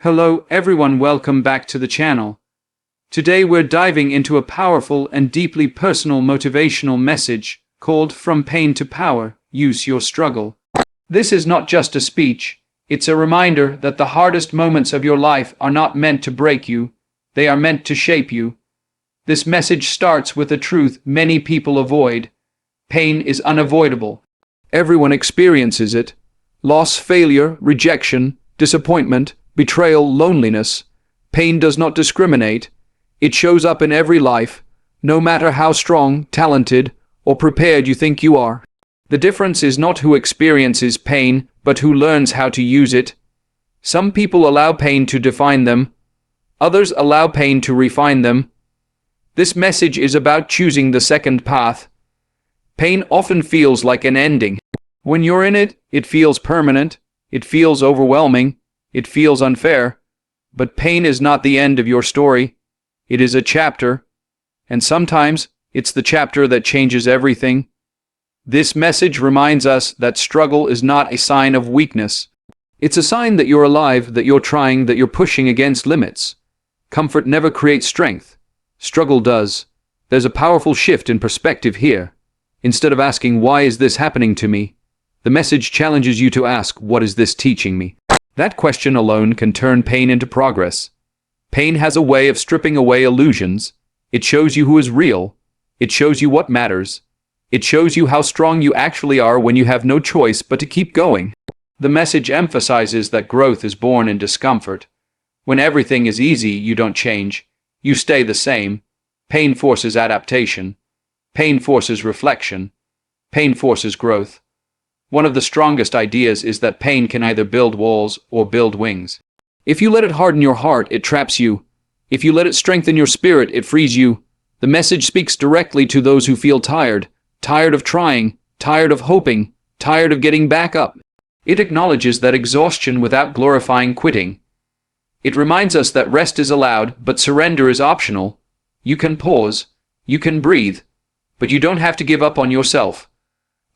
Hello everyone, welcome back to the channel. Today we're diving into a powerful and deeply personal motivational message called From Pain to Power, Use Your Struggle. This is not just a speech, it's a reminder that the hardest moments of your life are not meant to break you, they are meant to shape you. This message starts with a truth many people avoid. Pain is unavoidable. Everyone experiences it. Loss, failure, rejection, disappointment, betrayal, loneliness. Pain does not discriminate. It shows up in every life, no matter how strong, talented, or prepared you think you are. The difference is not who experiences pain, but who learns how to use it. Some people allow pain to define them. Others allow pain to refine them. This message is about choosing the second path. Pain often feels like an ending. When you're in it, it feels permanent. It feels overwhelming. It feels unfair, but pain is not the end of your story. It is a chapter, and sometimes it's the chapter that changes everything. This message reminds us that struggle is not a sign of weakness. It's a sign that you're alive, that you're trying, that you're pushing against limits. Comfort never creates strength. Struggle does. There's a powerful shift in perspective here. Instead of asking, "Why is this happening to me?" the message challenges you to ask, "What is this teaching me?" That question alone can turn pain into progress. Pain has a way of stripping away illusions. It shows you who is real. It shows you what matters. It shows you how strong you actually are when you have no choice but to keep going. The message emphasizes that growth is born in discomfort. When everything is easy, you don't change. You stay the same. Pain forces adaptation. Pain forces reflection. Pain forces growth. One of the strongest ideas is that pain can either build walls or build wings. If you let it harden your heart, it traps you. If you let it strengthen your spirit, it frees you. The message speaks directly to those who feel tired, tired of trying, tired of hoping, tired of getting back up. It acknowledges that exhaustion without glorifying quitting. It reminds us that rest is allowed, but surrender is optional. You can pause, you can breathe, but you don't have to give up on yourself.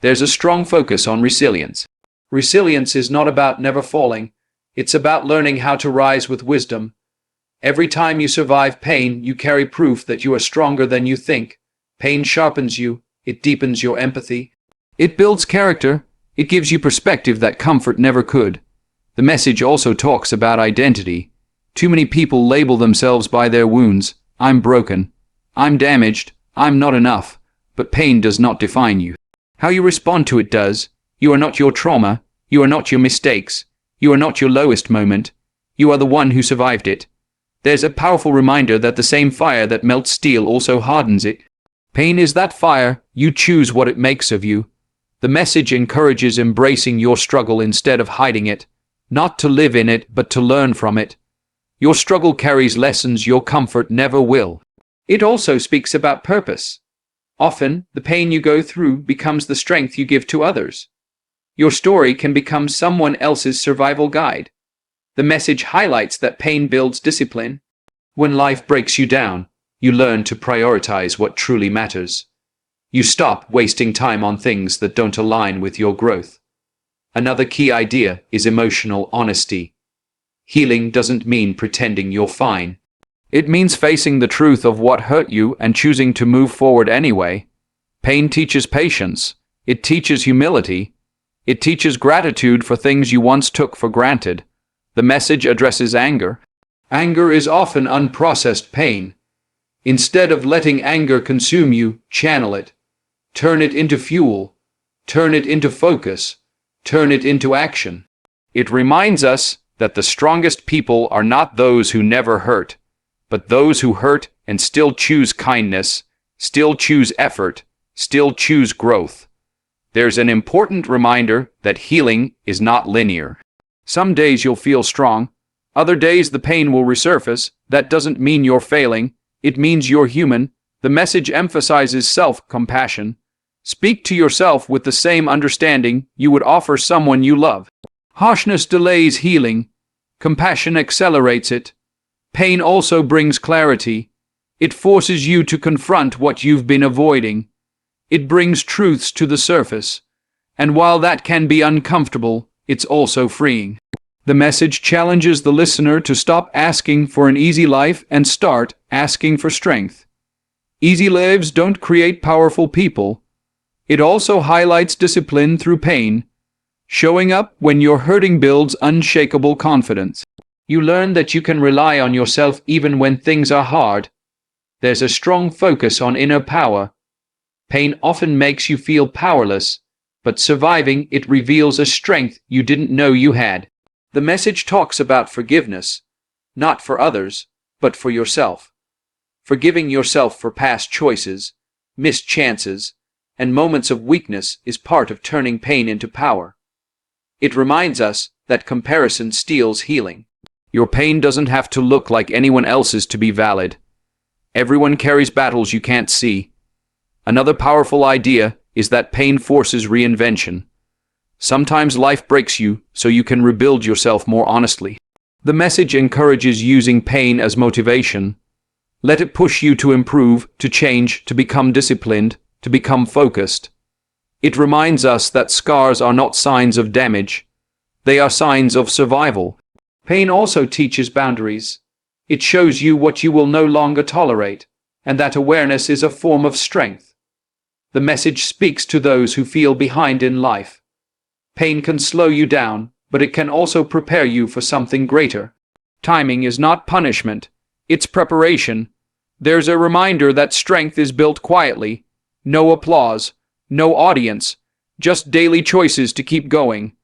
There's a strong focus on resilience. Resilience is not about never falling. It's about learning how to rise with wisdom. Every time you survive pain, you carry proof that you are stronger than you think. Pain sharpens you. It deepens your empathy. It builds character. It gives you perspective that comfort never could. The message also talks about identity. Too many people label themselves by their wounds. I'm broken. I'm damaged. I'm not enough. But pain does not define you. How you respond to it does. You are not your trauma. You are not your mistakes. You are not your lowest moment. You are the one who survived it. There's a powerful reminder that the same fire that melts steel also hardens it. Pain is that fire. You choose what it makes of you. The message encourages embracing your struggle instead of hiding it. Not to live in it, but to learn from it. Your struggle carries lessons your comfort never will. It also speaks about purpose. Often, the pain you go through becomes the strength you give to others. Your story can become someone else's survival guide. The message highlights that pain builds discipline. When life breaks you down, you learn to prioritize what truly matters. You stop wasting time on things that don't align with your growth. Another key idea is emotional honesty. Healing doesn't mean pretending you're fine. It means facing the truth of what hurt you and choosing to move forward anyway. Pain teaches patience. It teaches humility. It teaches gratitude for things you once took for granted. The message addresses anger. Anger is often unprocessed pain. Instead of letting anger consume you, channel it. Turn it into fuel. Turn it into focus. Turn it into action. It reminds us that the strongest people are not those who never hurt, but those who hurt and still choose kindness, still choose effort, still choose growth. There's an important reminder that healing is not linear. Some days you'll feel strong. Other days the pain will resurface. That doesn't mean you're failing. It means you're human. The message emphasizes self-compassion. Speak to yourself with the same understanding you would offer someone you love. Harshness delays healing. Compassion accelerates it. Pain also brings clarity. It forces you to confront what you've been avoiding. It brings truths to the surface. And while that can be uncomfortable, it's also freeing. The message challenges the listener to stop asking for an easy life and start asking for strength. Easy lives don't create powerful people. It also highlights discipline through pain. Showing up when you're hurting builds unshakable confidence. You learn that you can rely on yourself even when things are hard. There's a strong focus on inner power. Pain often makes you feel powerless, but surviving it reveals a strength you didn't know you had. The message talks about forgiveness, not for others, but for yourself. Forgiving yourself for past choices, missed chances, and moments of weakness is part of turning pain into power. It reminds us that comparison steals healing. Your pain doesn't have to look like anyone else's to be valid. Everyone carries battles you can't see. Another powerful idea is that pain forces reinvention. Sometimes life breaks you so you can rebuild yourself more honestly. The message encourages using pain as motivation. Let it push you to improve, to change, to become disciplined, to become focused. It reminds us that scars are not signs of damage. They are signs of survival. Pain also teaches boundaries. It shows you what you will no longer tolerate, and that awareness is a form of strength. The message speaks to those who feel behind in life. Pain can slow you down, but it can also prepare you for something greater. Timing is not punishment, it's preparation. There's a reminder that strength is built quietly. No applause, no audience, just daily choices to keep going.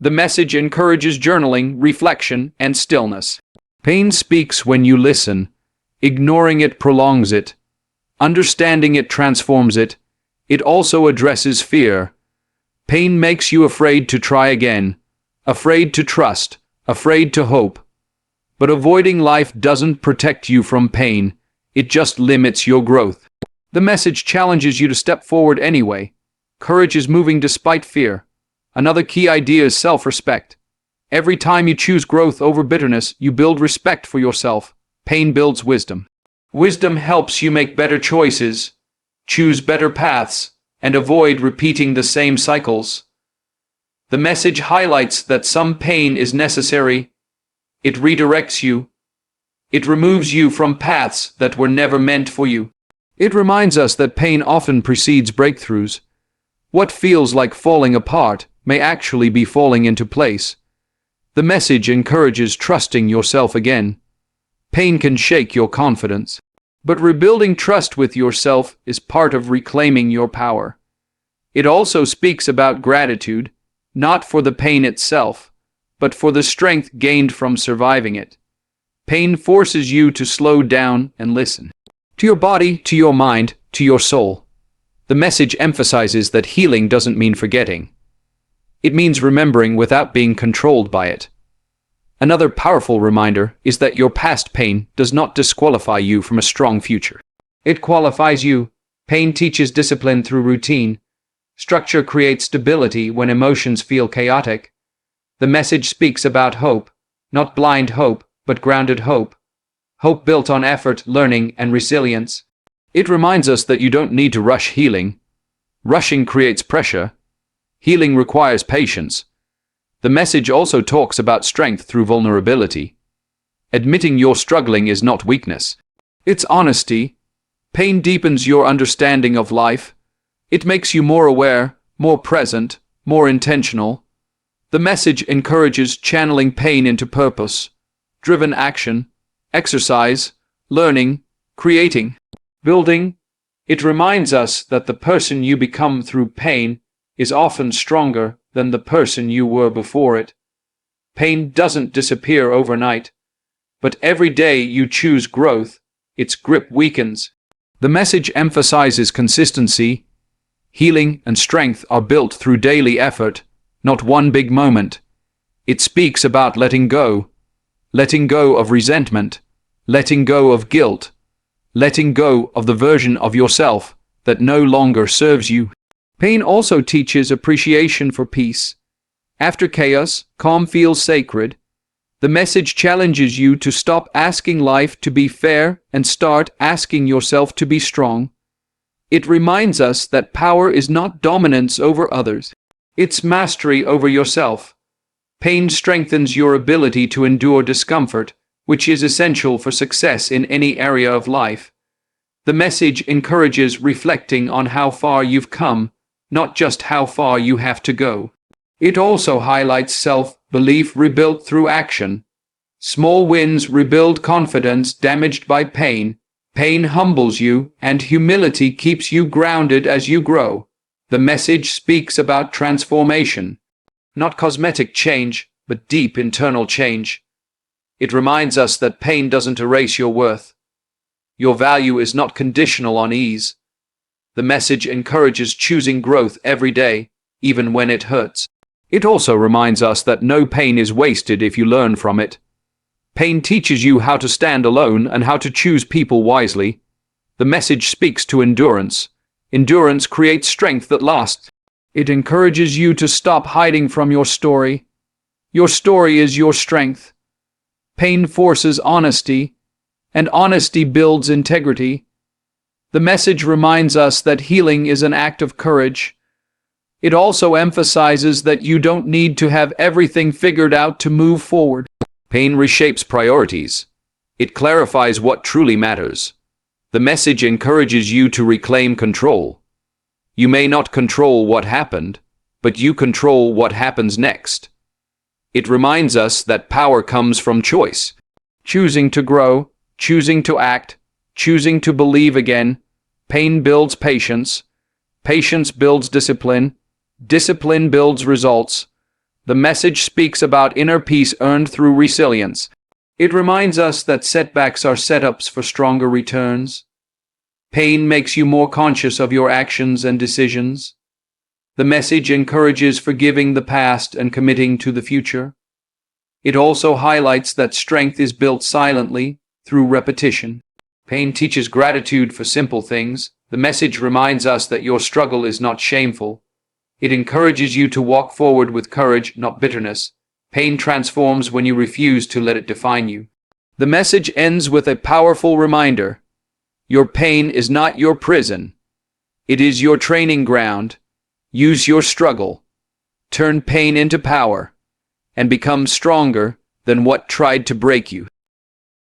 The message encourages journaling, reflection, and stillness. Pain speaks when you listen. Ignoring it prolongs it. Understanding it transforms it. It also addresses fear. Pain makes you afraid to try again, afraid to trust, afraid to hope. But avoiding life doesn't protect you from pain. It just limits your growth. The message challenges you to step forward anyway. Courage is moving despite fear. Another key idea is self-respect. Every time you choose growth over bitterness, you build respect for yourself. Pain builds wisdom. Wisdom helps you make better choices, choose better paths, and avoid repeating the same cycles. The message highlights that some pain is necessary. It redirects you. It removes you from paths that were never meant for you. It reminds us that pain often precedes breakthroughs. What feels like falling apart may actually be falling into place. The message encourages trusting yourself again. Pain can shake your confidence, but rebuilding trust with yourself is part of reclaiming your power. It also speaks about gratitude, not for the pain itself, but for the strength gained from surviving it. Pain forces you to slow down and listen. To your body, to your mind, to your soul. The message emphasizes that healing doesn't mean forgetting. It means remembering without being controlled by it. Another powerful reminder is that your past pain does not disqualify you from a strong future. It qualifies you. Pain teaches discipline through routine. Structure creates stability when emotions feel chaotic. The message speaks about hope, not blind hope, but grounded hope. Hope built on effort, learning, and resilience. It reminds us that you don't need to rush healing. Rushing creates pressure. Healing requires patience. The message also talks about strength through vulnerability. Admitting you're struggling is not weakness. It's honesty. Pain deepens your understanding of life. It makes you more aware, more present, more intentional. The message encourages channeling pain into purpose-driven action, exercise, learning, creating, building. It reminds us that the person you become through pain is often stronger than the person you were before it. Pain doesn't disappear overnight, but every day you choose growth, its grip weakens. The message emphasizes consistency. Healing and strength are built through daily effort, not one big moment. It speaks about letting go of resentment, letting go of guilt, letting go of the version of yourself that no longer serves you. Pain also teaches appreciation for peace. After chaos, calm feels sacred. The message challenges you to stop asking life to be fair and start asking yourself to be strong. It reminds us that power is not dominance over others. It's mastery over yourself. Pain strengthens your ability to endure discomfort, which is essential for success in any area of life. The message encourages reflecting on how far you've come, not just how far you have to go. It also highlights self-belief rebuilt through action. Small wins rebuild confidence damaged by pain. Pain humbles you, and humility keeps you grounded as you grow. The message speaks about transformation, not cosmetic change, but deep internal change. It reminds us that pain doesn't erase your worth. Your value is not conditional on ease. The message encourages choosing growth every day, even when it hurts. It also reminds us that no pain is wasted if you learn from it. Pain teaches you how to stand alone and how to choose people wisely. The message speaks to endurance. Endurance creates strength that lasts. It encourages you to stop hiding from your story. Your story is your strength. Pain forces honesty, and honesty builds integrity. The message reminds us that healing is an act of courage. It also emphasizes that you don't need to have everything figured out to move forward. Pain reshapes priorities. It clarifies what truly matters. The message encourages you to reclaim control. You may not control what happened, but you control what happens next. It reminds us that power comes from choice. Choosing to grow, choosing to act, choosing to believe again. Pain builds patience. Patience builds discipline. Discipline builds results. The message speaks about inner peace earned through resilience. It reminds us that setbacks are setups for stronger returns. Pain makes you more conscious of your actions and decisions. The message encourages forgiving the past and committing to the future. It also highlights that strength is built silently, through repetition. Pain teaches gratitude for simple things. The message reminds us that your struggle is not shameful. It encourages you to walk forward with courage, not bitterness. Pain transforms when you refuse to let it define you. The message ends with a powerful reminder. Your pain is not your prison. It is your training ground. Use your struggle. Turn pain into power, and become stronger than what tried to break you.